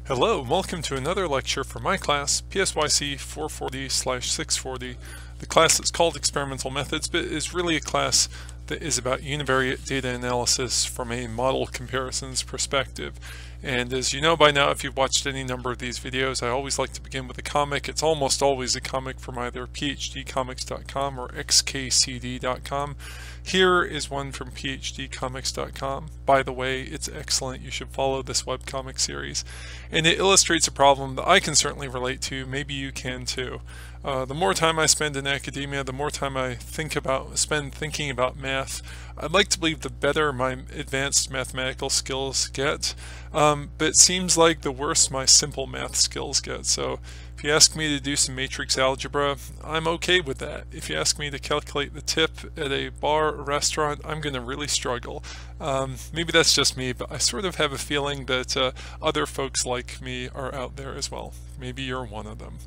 Hello, and welcome to another lecture for my class, PSYC 440/640. The class is called Experimental Methods, but is really a class that is about univariate data analysis from a model comparisons perspective. And as you know by now, if you've watched any number of these videos, I always like to begin with a comic. It's almost always a comic from either phdcomics.com or xkcd.com. Here is one from phdcomics.com. By the way, it's excellent. You should follow this webcomic series. And it illustrates a problem that I can certainly relate to. Maybe you can too. The more time I spend in academia, the more time I spend thinking about math, I'd like to believe the better my advanced mathematical skills get, but it seems like the worse my simple math skills get. So if you ask me to do some matrix algebra, I'm okay with that. If you ask me to calculate the tip at a bar or restaurant, I'm going to really struggle. Maybe that's just me, but I sort of have a feeling that other folks like me are out there as well. Maybe you're one of them.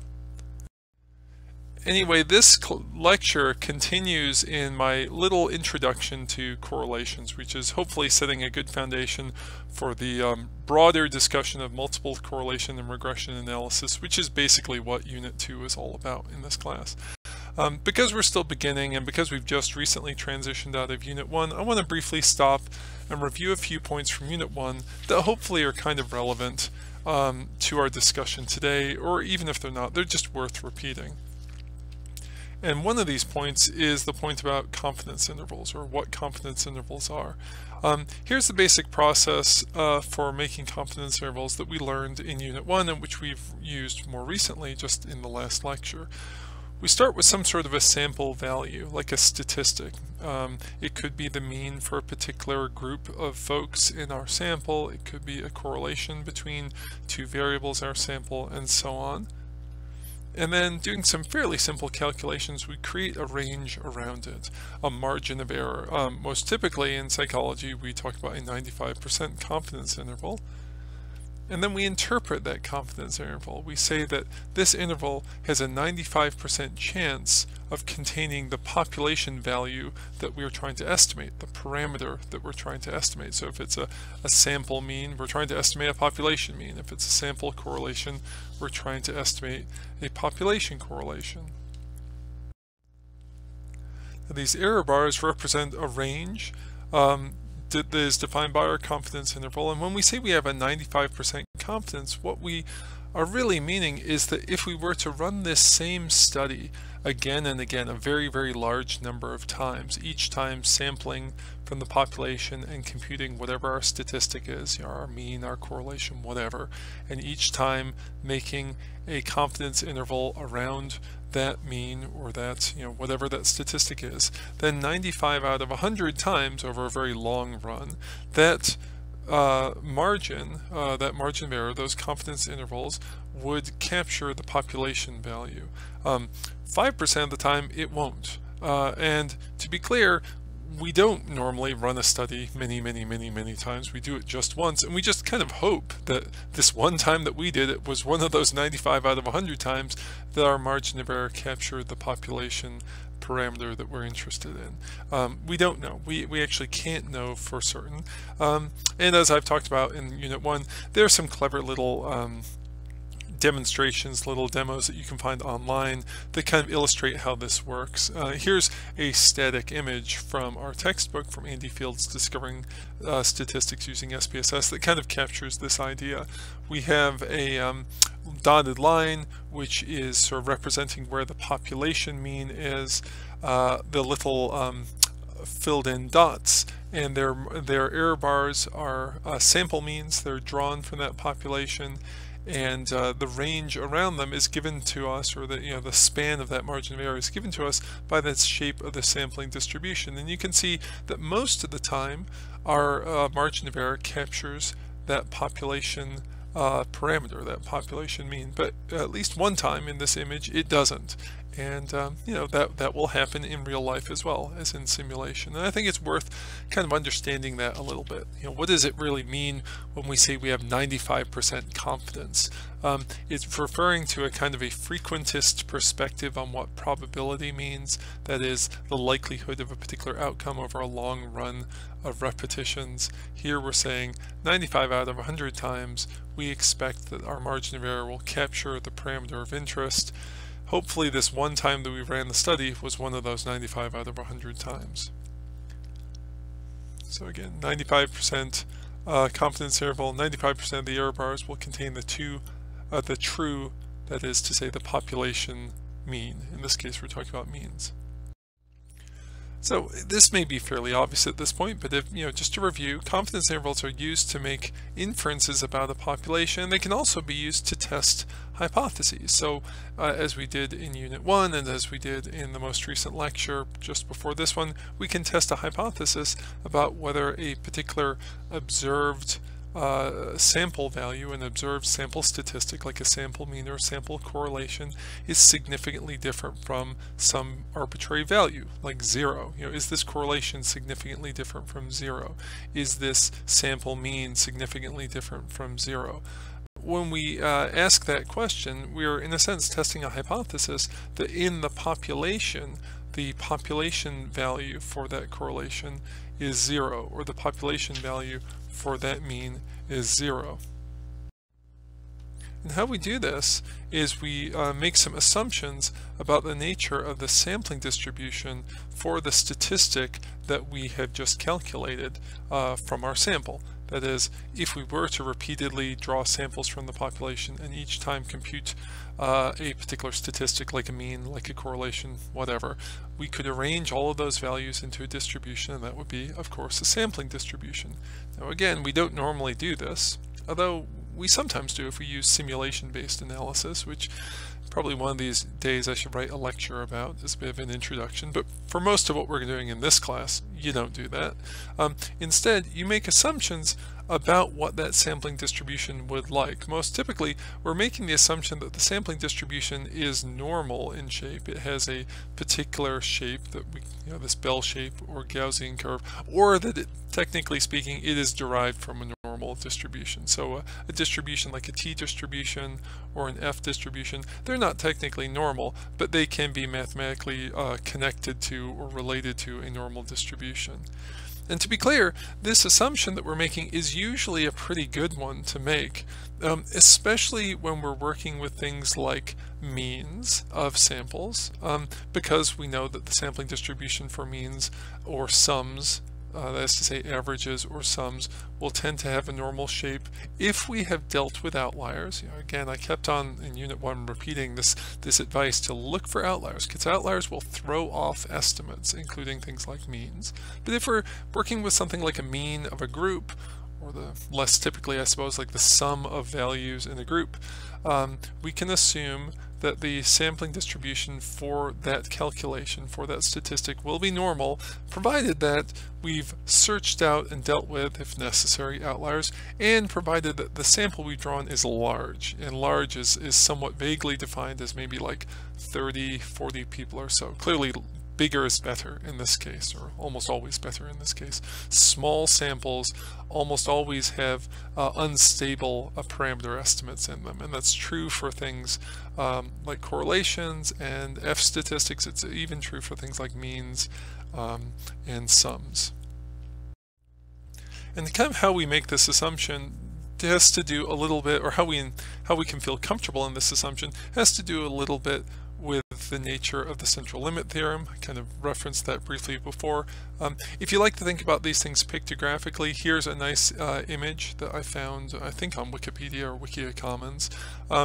Anyway, this lecture continues in my little introduction to correlations, which is hopefully setting a good foundation for the broader discussion of multiple correlation and regression analysis, which is basically what Unit 2 is all about in this class. Because we're still beginning and because we've just recently transitioned out of Unit 1, I want to briefly stop and review a few points from Unit 1 that hopefully are kind of relevant to our discussion today, or even if they're not, they're just worth repeating. And one of these points is the point about confidence intervals, or what confidence intervals are. Here's the basic process for making confidence intervals that we learned in Unit 1 and which we've used more recently just in the last lecture. We start with some sort of a sample value, like a statistic. It could be the mean for a particular group of folks in our sample. It could be a correlation between two variables in our sample, and so on. And then doing some fairly simple calculations, we create a range around it, a margin of error. Most typically in psychology, we talk about a 95% confidence interval. And then we interpret that confidence interval. We say that this interval has a 95% chance of containing the population value that we're trying to estimate, the parameter that we're trying to estimate. So if it's a sample mean, we're trying to estimate a population mean. If it's a sample correlation, we're trying to estimate a population correlation. Now, these error bars represent a range that is defined by our confidence interval, and when we say we have a 95% confidence, what we are really meaning is that if we were to run this same study again and again, a very, very large number of times, each time sampling from the population and computing whatever our statistic is, you know, our mean, our correlation, whatever, and each time making a confidence interval around that mean or that, you know, whatever that statistic is, then 95 out of 100 times over a very long run, that margin of error, those confidence intervals, would capture the population value. 5% of the time it won't. And to be clear, we don't normally run a study many times. We do it just once, and we just kind of hope that this one time that we did it was one of those 95 out of 100 times that our margin of error captured the population parameter that we're interested in. We don't know. We actually can't know for certain. And as I've talked about in Unit 1, there are some clever little demonstrations, little demos that you can find online that kind of illustrate how this works. Here's a static image from our textbook from Andy Field's Discovering Statistics Using SPSS that kind of captures this idea. We have a dotted line which is sort of representing where the population mean is, the little filled in dots, and their error bars are sample means. They're drawn from that population, and the range around them is given to us, or the span of that margin of error is given to us by the shape of the sampling distribution. And you can see that most of the time our margin of error captures that population parameter, that population mean, but at least one time in this image it doesn't. And you know, that will happen in real life as well as in simulation. And I think it's worth kind of understanding that a little bit. You know, what does it really mean when we say we have 95% confidence? It's referring to a kind of a frequentist perspective on what probability means. That is, the likelihood of a particular outcome over a long run of repetitions. Here we're saying 95 out of 100 times we expect that our margin of error will capture the parameter of interest. Hopefully this one time that we ran the study was one of those 95 out of 100 times. So again, 95% confidence interval, 95% of the error bars will contain the true, that is to say the population mean. In this case we're talking about means. So this may be fairly obvious at this point, but if, you know, just to review, confidence intervals are used to make inferences about a population. They can also be used to test hypotheses. So as we did in Unit 1 and as we did in the most recent lecture just before this one, we can test a hypothesis about whether a particular observed sample value, an observed sample statistic like a sample mean or sample correlation, is significantly different from some arbitrary value like 0. You know, is this correlation significantly different from 0? Is this sample mean significantly different from 0? When we ask that question, we are in a sense testing a hypothesis that in the population value for that correlation is 0, or the population value for that mean is 0. And how we do this is we make some assumptions about the nature of the sampling distribution for the statistic that we have just calculated from our sample. That is, if we were to repeatedly draw samples from the population and each time compute a particular statistic like a mean, like a correlation, whatever, we could arrange all of those values into a distribution, and that would be, of course, a sampling distribution. Now again, we don't normally do this, although we sometimes do if we use simulation-based analysis, which probably one of these days I should write a lecture about as a bit of an introduction, but for most of what we're doing in this class, you don't do that. Instead, you make assumptions about what that sampling distribution would like. Most typically, we're making the assumption that the sampling distribution is normal in shape. It has a particular shape that we, you know, this bell shape or Gaussian curve, or that it, technically speaking, it is derived from a normal distribution. So a distribution like a t distribution or an f distribution, they're not technically normal, but they can be mathematically connected to or related to a normal distribution. And to be clear, this assumption that we're making is usually a pretty good one to make, especially when we're working with things like means of samples, because we know that the sampling distribution for means or sums, that is to say averages or sums, will tend to have a normal shape if we have dealt with outliers. You know, again, I kept on in Unit 1 repeating this advice to look for outliers, because outliers will throw off estimates, including things like means. But if we're working with something like a mean of a group, or the less typically, I suppose, like the sum of values in a group, we can assume that the sampling distribution for that calculation, for that statistic, will be normal, provided that we've searched out and dealt with, if necessary, outliers, and provided that the sample we've drawn is large. And large is somewhat vaguely defined as maybe like 30, 40 people or so. Clearly, bigger is better in this case, or almost always better in this case. Small samples almost always have unstable parameter estimates in them, and that's true for things like correlations and F statistics. It's even true for things like means and sums. And kind of how we make this assumption has to do a little bit, or how we can feel comfortable in this assumption has to do a little bit with the nature of the central limit theorem. I kind of referenced that briefly before. If you like to think about these things pictographically, here's a nice image that I found, I think on Wikipedia or Wikia Commons.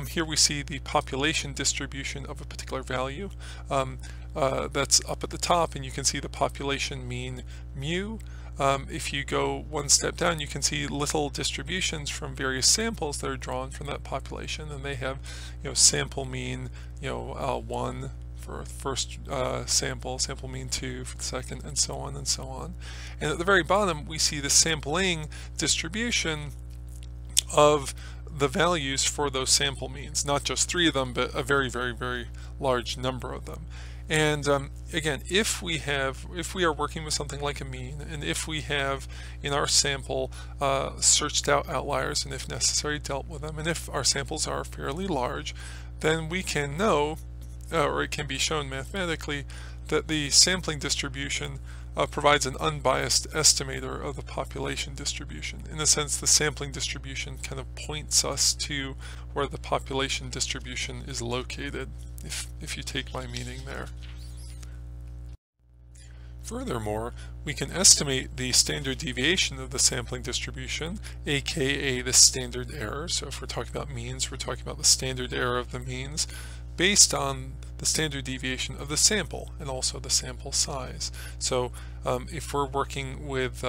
Here we see the population distribution of a particular value. That's up at the top, and you can see the population mean mu. If you go one step down, you can see little distributions from various samples that are drawn from that population, and they have, you know, sample mean, you know, 1 for the first sample mean 2 for the second, and so on and so on. And at the very bottom, we see the sampling distribution of the values for those sample means, not just 3 of them, but a very, very, very large number of them. And again, if we are working with something like a mean, and if we have in our sample searched out outliers, and if necessary dealt with them, and if our samples are fairly large, then we can know, or it can be shown mathematically, that the sampling distribution provides an unbiased estimator of the population distribution. In a sense, the sampling distribution kind of points us to where the population distribution is located, if you take my meaning there. Furthermore, we can estimate the standard deviation of the sampling distribution, aka the standard error. So if we're talking about means, we're talking about the standard error of the means, based on the standard deviation of the sample and also the sample size. So if we're working with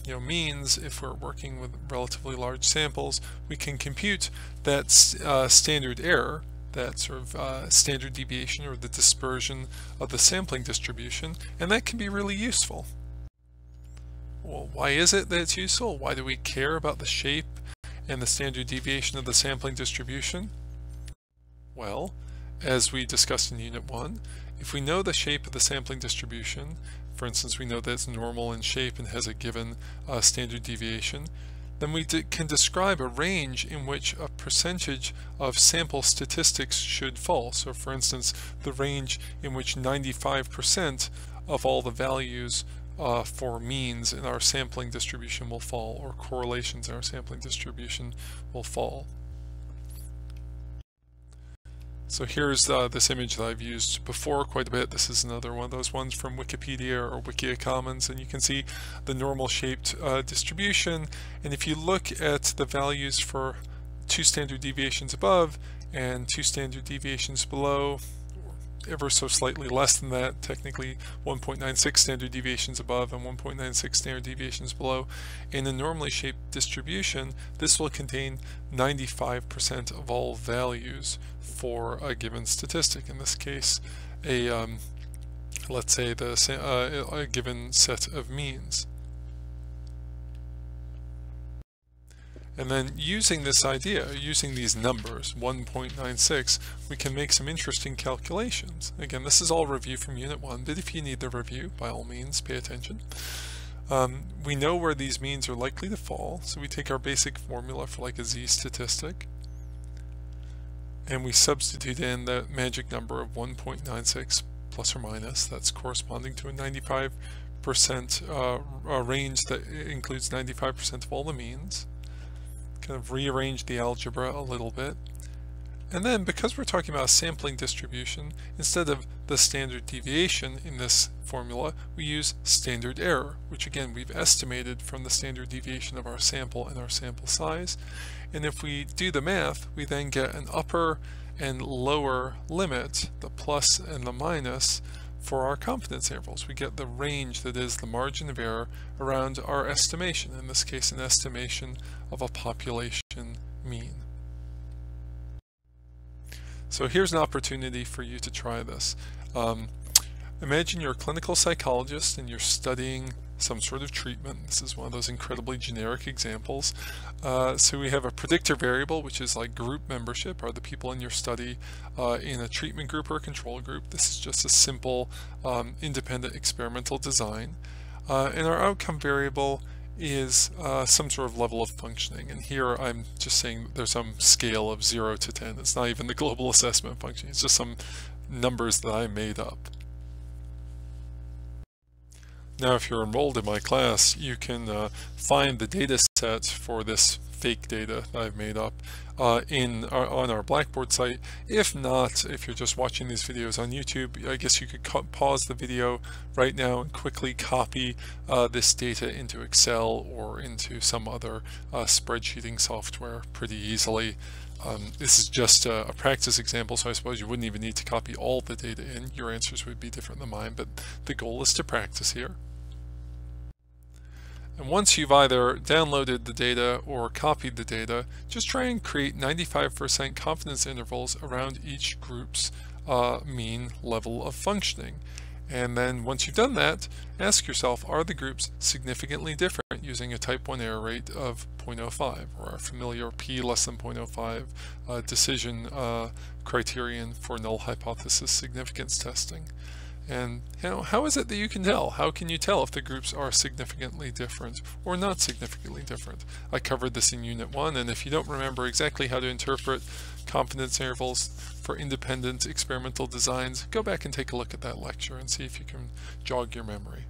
means, if we're working with relatively large samples, we can compute that standard error, that sort of standard deviation or the dispersion of the sampling distribution, and that can be really useful. Well, why is it that it's useful? Why do we care about the shape and the standard deviation of the sampling distribution? Well, as we discussed in Unit 1, if we know the shape of the sampling distribution, for instance, we know that it's normal in shape and has a given standard deviation, then we can describe a range in which a percentage of sample statistics should fall. So for instance, the range in which 95% of all the values for means in our sampling distribution will fall, or correlations in our sampling distribution will fall. So here's this image that I've used before quite a bit. This is another one of those ones from Wikipedia or Wikia Commons, and you can see the normal shaped distribution. And if you look at the values for 2 standard deviations above and 2 standard deviations below, ever so slightly less than that, technically 1.96 standard deviations above and 1.96 standard deviations below, in a normally shaped distribution, this will contain 95% of all values for a given statistic. In this case, let's say a given set of means. And then using this idea, using these numbers, 1.96, we can make some interesting calculations. Again, this is all review from Unit 1, but if you need the review, by all means, pay attention. We know where these means are likely to fall, so we take our basic formula for like a z-statistic, and we substitute in the magic number of 1.96 plus or minus. That's corresponding to a 95% range that includes 95% of all the means. Kind of rearrange the algebra a little bit. And then, because we're talking about a sampling distribution, instead of the standard deviation in this formula, we use standard error, which again we've estimated from the standard deviation of our sample and our sample size. And if we do the math, we then get an upper and lower limit, the plus and the minus, for our confidence intervals. We get the range that is the margin of error around our estimation, in this case an estimation of a population mean. So here's an opportunity for you to try this. Imagine you're a clinical psychologist and you're studying some sort of treatment. This is one of those incredibly generic examples. So we have a predictor variable, which is like group membership. Are the people in your study in a treatment group or a control group? This is just a simple independent experimental design. And our outcome variable is some sort of level of functioning. And here I'm just saying there's some scale of 0 to 10. It's not even the global assessment function. It's just some numbers that I made up. Now, if you're enrolled in my class, you can find the data set for this fake data that I've made up on our Blackboard site. If not, if you're just watching these videos on YouTube, I guess you could pause the video right now and quickly copy this data into Excel or into some other spreadsheeting software pretty easily. This is just a practice example, so I suppose you wouldn't even need to copy all the data in. Your answers would be different than mine, but the goal is to practice here. And once you've either downloaded the data or copied the data, just try and create 95% confidence intervals around each group's mean level of functioning. And then once you've done that, ask yourself, are the groups significantly different point using a type 1 error rate of 0.05, or our familiar p less than 0.05 decision criterion for null hypothesis significance testing. And how is it that you can tell? How can you tell if the groups are significantly different or not significantly different? I covered this in Unit 1, and if you don't remember exactly how to interpret confidence intervals for independent experimental designs, go back and take a look at that lecture and see if you can jog your memory.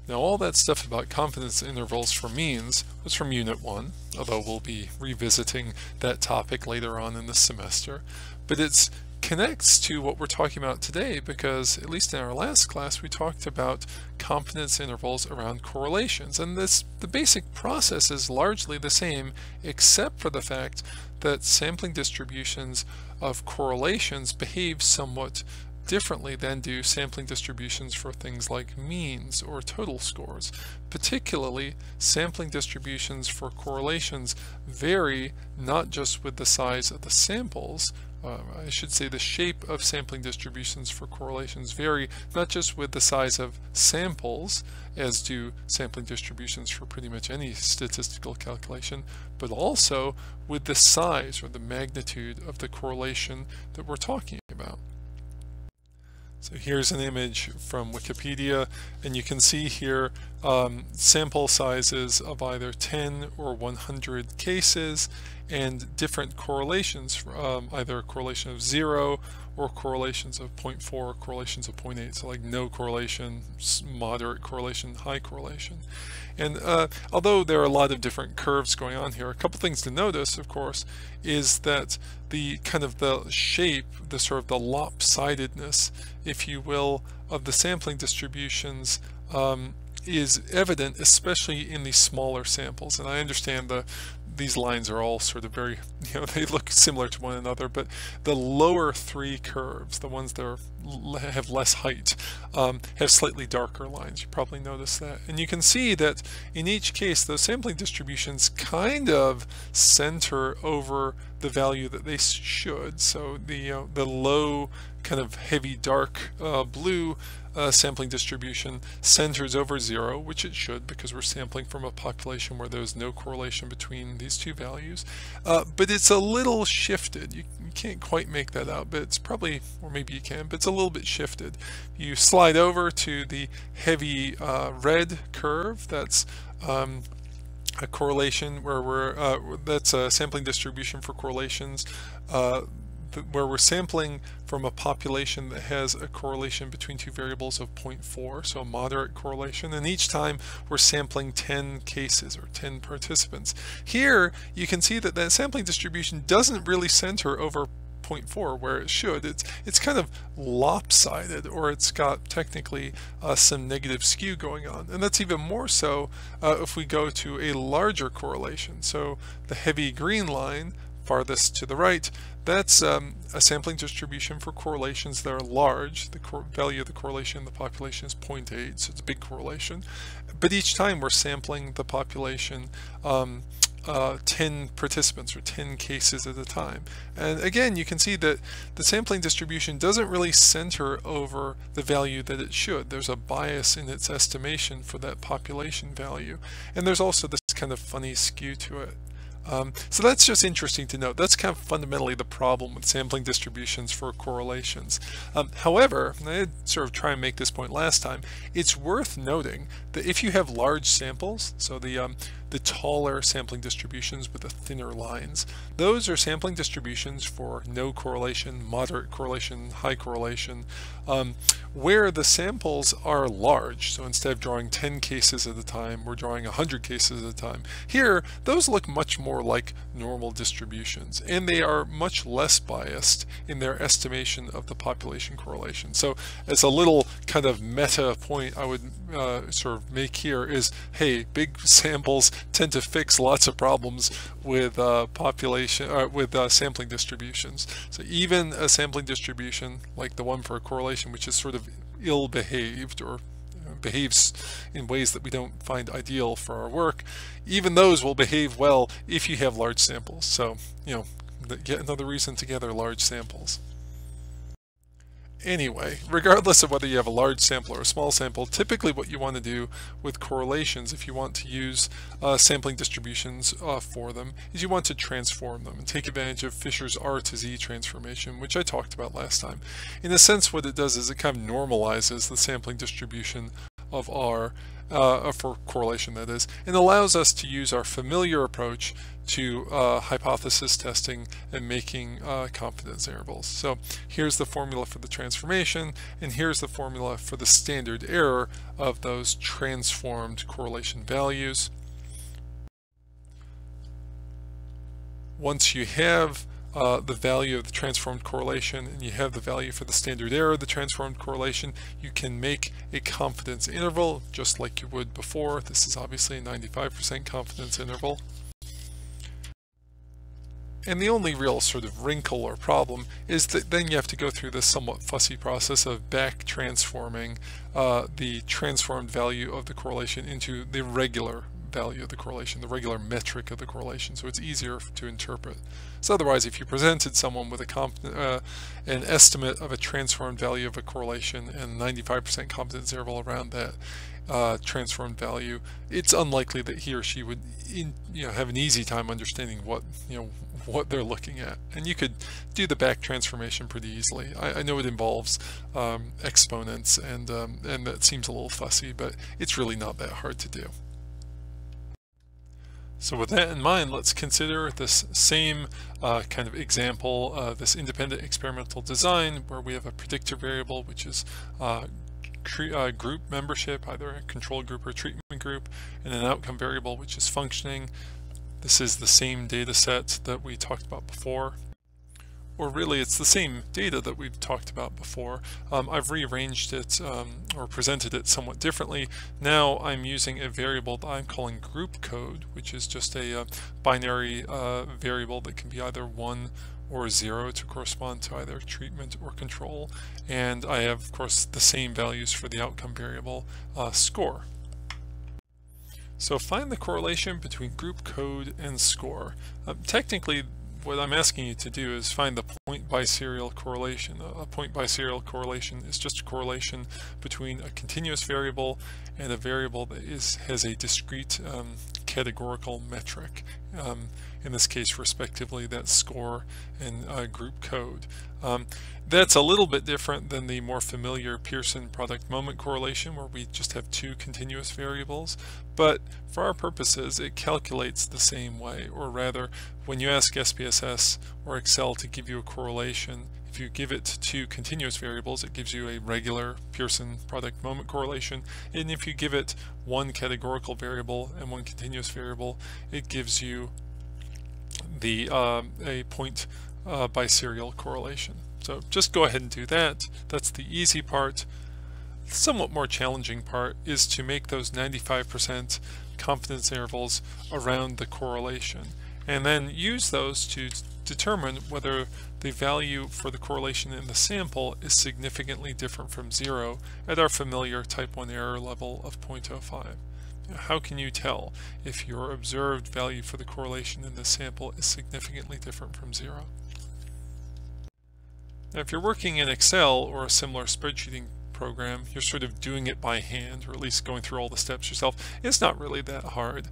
Now, all that stuff about confidence intervals for means was from Unit 1, although we'll be revisiting that topic later on in the semester. But it connects to what we're talking about today because, at least in our last class, we talked about confidence intervals around correlations. And the basic process is largely the same, except for the fact that sampling distributions of correlations behave somewhat differently than do sampling distributions for things like means or total scores. Particularly, sampling distributions for correlations vary not just with the size of the samples, I should say the shape of sampling distributions for correlations vary not just with the size of samples, as do sampling distributions for pretty much any statistical calculation, but also with the size or the magnitude of the correlation that we're talking about. So here's an image from Wikipedia, and you can see here sample sizes of either 10 or 100 cases and different correlations, either a correlation of 0 or correlations of 0.4 or correlations of 0.8. So like no correlation, moderate correlation, high correlation. And although there are a lot of different curves going on here, a couple things to notice, of course, is that the kind of the shape, the sort of the lopsidedness, if you will, of the sampling distributions is evident, especially in the smaller samples. And I understand these lines are all sort of very, they look similar to one another, but the lower three curves, the ones that have less height, have slightly darker lines. You probably noticed that. And you can see that in each case, those sampling distributions kind of center over the value that they should. So the low, kind of heavy dark blue sampling distribution centers over 0, which it should because we're sampling from a population where there's no correlation between these two values. But it's a little shifted. You can't quite make that out, but it's probably, or maybe you can, but it's a little bit shifted. You slide over to the heavy red curve. That's a correlation where that's a sampling distribution for correlations where we're sampling from a population that has a correlation between two variables of 0.4, so a moderate correlation, and each time we're sampling 10 cases or 10 participants. Here you can see that that sampling distribution doesn't really center over 0.4 where it should. It's kind of lopsided, or it's got technically some negative skew going on, and that's even more so if we go to a larger correlation. So the heavy green line farthest to the right, that's a sampling distribution for correlations that are large. The value of the correlation in the population is 0.8, so it's a big correlation. But each time we're sampling the population 10 participants or 10 cases at a time. And again, you can see that the sampling distribution doesn't really center over the value that it should. There's a bias in its estimation for that population value. And there's also this kind of funny skew to it. So that's just interesting to note. That's kind of fundamentally the problem with sampling distributions for correlations. However, and I did sort of try and make this point last time, it's worth noting that if you have large samples, so the taller sampling distributions with the thinner lines, those are sampling distributions for no correlation, moderate correlation, high correlation, where the samples are large. So instead of drawing 10 cases at a time, we're drawing 100 cases at a time. Here, those look much more like normal distributions, and they are much less biased in their estimation of the population correlation. So as a little kind of meta point I would sort of make here is, hey, big samples tend to fix lots of problems with sampling distributions. So even a sampling distribution like the one for a correlation, which is sort of ill-behaved or behaves in ways that we don't find ideal for our work, even those will behave well if you have large samples. So, yet another reason to gather large samples. Anyway, regardless of whether you have a large sample or a small sample, typically what you want to do with correlations, if you want to use sampling distributions for them, is you want to transform them and take advantage of Fisher's R to Z transformation, which I talked about last time. In a sense, what it does is it kind of normalizes the sampling distribution of R, for correlation that is, and allows us to use our familiar approach to hypothesis testing and making confidence intervals. So here's the formula for the transformation, and here's the formula for the standard error of those transformed correlation values. Once you have the value of the transformed correlation and you have the value for the standard error of the transformed correlation, you can make a confidence interval just like you would before. This is obviously a 95% confidence interval. And the only real sort of wrinkle or problem is that then you have to go through this somewhat fussy process of back transforming the transformed value of the correlation into the regular value of the correlation, the regular metric of the correlation, so it's easier to interpret. So otherwise, if you presented someone with an estimate of a transformed value of a correlation and 95% confidence interval around that transformed value, it's unlikely that he or she would have an easy time understanding what they're looking at. And you could do the back transformation pretty easily. I know it involves exponents and that seems a little fussy, but it's really not that hard to do. So with that in mind, let's consider this same kind of example, this independent experimental design where we have a predictor variable, which is group membership, either a control group or treatment group, and an outcome variable, which is functioning. This is the same data set that we talked about before. Or really, it's the same data that we've talked about before. I've rearranged it or presented it somewhat differently. Now I'm using a variable that I'm calling group code, which is just a binary variable that can be either 1 or 0 to correspond to either treatment or control. And I have, of course, the same values for the outcome variable score. So find the correlation between group code and score. Technically, what I'm asking you to do is find the point biserial correlation. A point biserial correlation is just a correlation between a continuous variable and a variable that has a discrete categorical metric. In this case, respectively, that's score and group code. That's a little bit different than the more familiar Pearson product moment correlation, where we just have two continuous variables, but for our purposes it calculates the same way. Or rather, when you ask SPSS or Excel to give you a correlation, if you give it two continuous variables, it gives you a regular Pearson product moment correlation, and if you give it one categorical variable and one continuous variable, it gives you the a point biserial correlation. So just go ahead and do that. That's the easy part. The somewhat more challenging part is to make those 95% confidence intervals around the correlation, and then use those to determine whether the value for the correlation in the sample is significantly different from 0 at our familiar type 1 error level of 0.05. How can you tell if your observed value for the correlation in the sample is significantly different from 0? Now, if you're working in Excel or a similar spreadsheeting program, you're sort of doing it by hand, or at least going through all the steps yourself. It's not really that hard.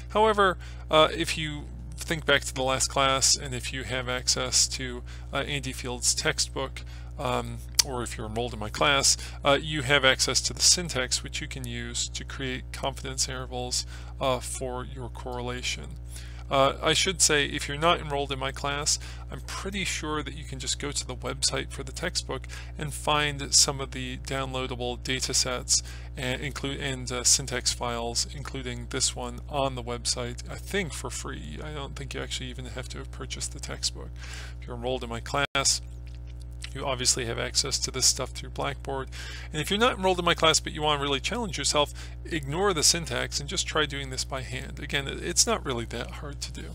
However, if you think back to the last class, and if you have access to Andy Field's textbook, or if you're enrolled in my class, you have access to the syntax which you can use to create confidence intervals for your correlation. I should say, if you're not enrolled in my class, I'm pretty sure that you can just go to the website for the textbook and find some of the downloadable data sets and syntax files, including this one, on the website, I think for free. I don't think you actually even have to have purchased the textbook. If you're enrolled in my class, you obviously have access to this stuff through Blackboard. And if you're not enrolled in my class but you want to really challenge yourself, ignore the syntax and just try doing this by hand. Again, it's not really that hard to do.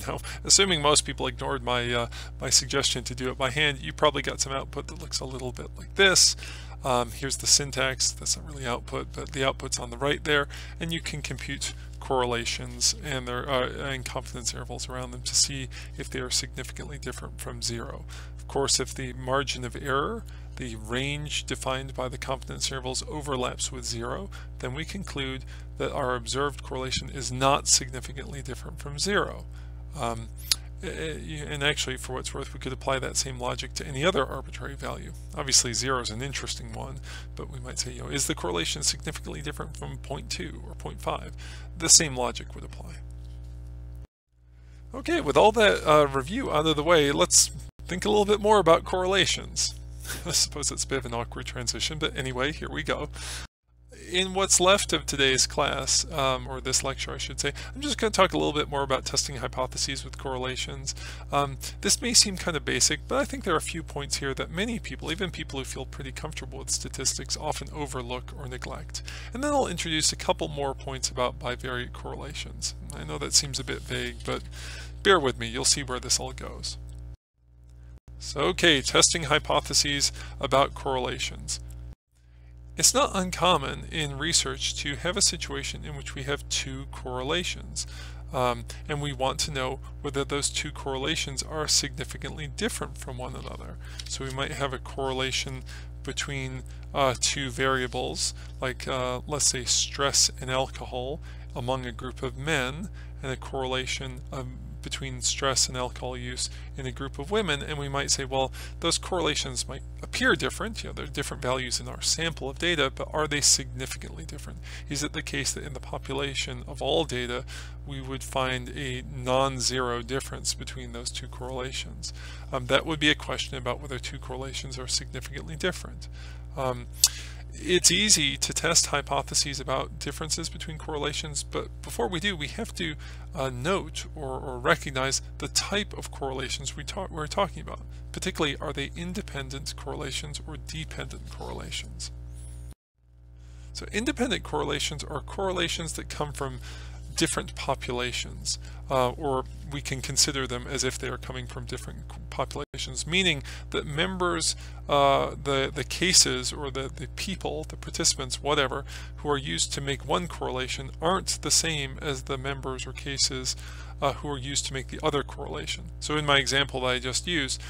Now, assuming most people ignored my suggestion to do it by hand, you probably got some output that looks a little bit like this. Here's the syntax. That's not really output, but the output's on the right there, and you can compute correlations and their and confidence intervals around them to see if they are significantly different from 0. Of course, if the margin of error, the range defined by the confidence intervals, overlaps with 0, then we conclude that our observed correlation is not significantly different from 0. And actually, for what's worth, we could apply that same logic to any other arbitrary value. Obviously 0 is an interesting one, but we might say, is the correlation significantly different from 0.2 or 0.5? The same logic would apply. Okay, with all that review out of the way, let's think a little bit more about correlations. I suppose it's a bit of an awkward transition, but anyway, here we go. In what's left of today's class, or this lecture I should say, I'm just going to talk a little bit more about testing hypotheses with correlations. This may seem kind of basic, but I think there are a few points here that many people, even people who feel pretty comfortable with statistics, often overlook or neglect. And then I'll introduce a couple more points about bivariate correlations. I know that seems a bit vague, but bear with me, you'll see where this all goes. So, okay, testing hypotheses about correlations. It's not uncommon in research to have a situation in which we have two correlations, and we want to know whether those two correlations are significantly different from one another. So we might have a correlation between two variables, like let's say stress and alcohol among a group of men, and a correlation between stress and alcohol use in a group of women, and we might say, well, those correlations might appear different, there are different values in our sample of data, but are they significantly different? Is it the case that in the population of all data we would find a non-zero difference between those two correlations? That would be a question about whether two correlations are significantly different. It's easy to test hypotheses about differences between correlations, but before we do, we have to note or recognize the type of correlations we're talking about. Particularly, are they independent correlations or dependent correlations? So independent correlations are correlations that come from different populations, or we can consider them as if they are coming from different populations, meaning that members, the cases or the people, the participants, whatever, who are used to make one correlation aren't the same as the members or cases who are used to make the other correlation. So in my example that I just used,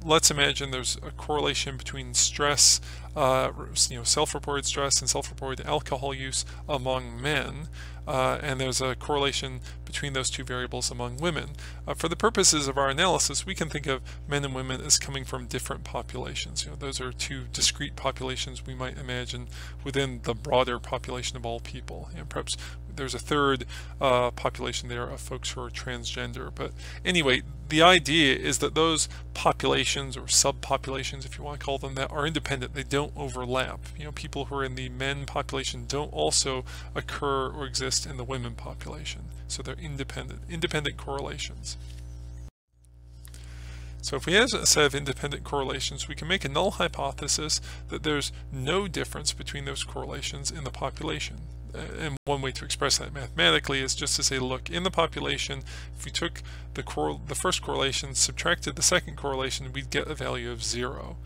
let's imagine there's a correlation between stress, self-reported stress and self-reported alcohol use among men, and there's a correlation between those two variables among women. For the purposes of our analysis, we can think of men and women as coming from different populations. Those are two discrete populations we might imagine within the broader population of all people. Perhaps there's a third population there of folks who are transgender. But anyway, the idea is that those populations or subpopulations, if you want to call them that, are independent. They don't overlap. People who are in the men population don't also occur or exist in the women population. So they're independent correlations. So if we have a set of independent correlations, we can make a null hypothesis that there's no difference between those correlations in the population. And one way to express that mathematically is just to say, look, in the population, if we took the first correlation, subtracted the second correlation, we'd get a value of 0.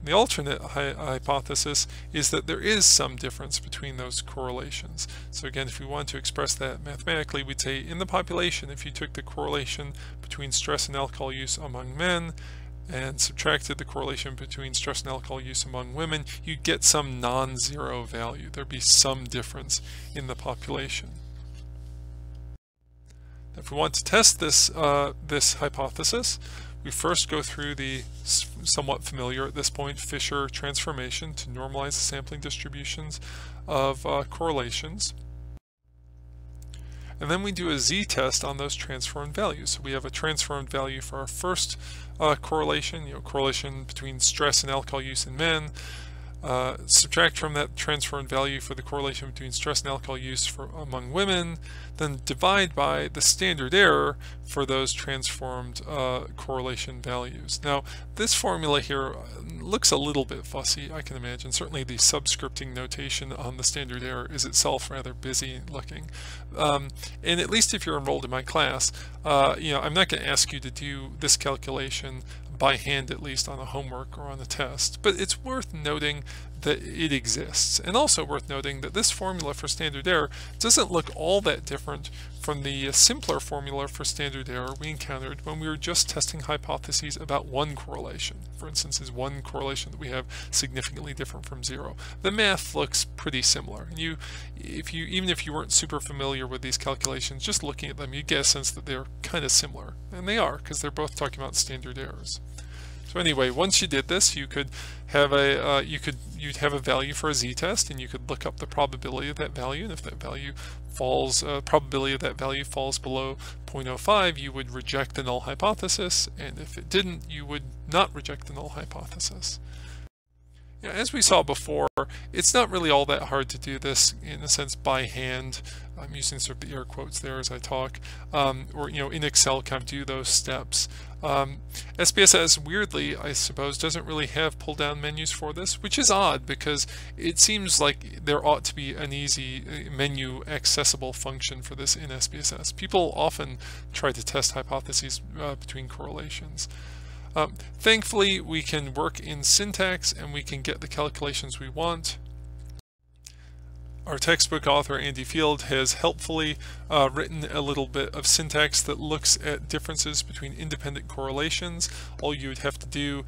The alternate hypothesis is that there is some difference between those correlations. So again, if we want to express that mathematically, we'd say in the population, if you took the correlation between stress and alcohol use among men and subtracted the correlation between stress and alcohol use among women, you'd get some non-zero value. There'd be some difference in the population. If we want to test this hypothesis, we first go through the somewhat familiar at this point Fisher transformation to normalize the sampling distributions of correlations. And then we do a z-test on those transformed values. So we have a transformed value for our first correlation, correlation between stress and alcohol use in men. Subtract from that transformed value for the correlation between stress and alcohol use among women, then divide by the standard error for those transformed correlation values. Now, this formula here looks a little bit fussy, I can imagine. Certainly the subscripting notation on the standard error is itself rather busy looking. And at least if you're enrolled in my class, I'm not going to ask you to do this calculation by hand, at least on a homework or on a test. But it's worth noting that it exists. And also worth noting that this formula for standard error doesn't look all that different from the simpler formula for standard error we encountered when we were just testing hypotheses about one correlation. For instance, is one correlation that we have significantly different from zero? The math looks pretty similar. And even if you weren't super familiar with these calculations, just looking at them, you get a sense that they're kind of similar. And they are, because they're both talking about standard errors. So anyway, once you did this, you could have you'd have a value for a z-test, and you could look up the probability of that value, and if that value falls, probability of that value falls below 0.05, you would reject the null hypothesis, and if it didn't, you would not reject the null hypothesis. Yeah, as we saw before, it's not really all that hard to do this, in a sense, by hand. I'm using sort of the air quotes there as I talk, or in Excel kind of do those steps. SPSS, weirdly, I suppose, doesn't really have pull-down menus for this, which is odd because it seems like there ought to be an easy menu accessible function for this in SPSS. People often try to test hypotheses between correlations. Thankfully, we can work in syntax and we can get the calculations we want. Our textbook author, Andy Field, has helpfully written a little bit of syntax that looks at differences between independent correlations. All you would have to do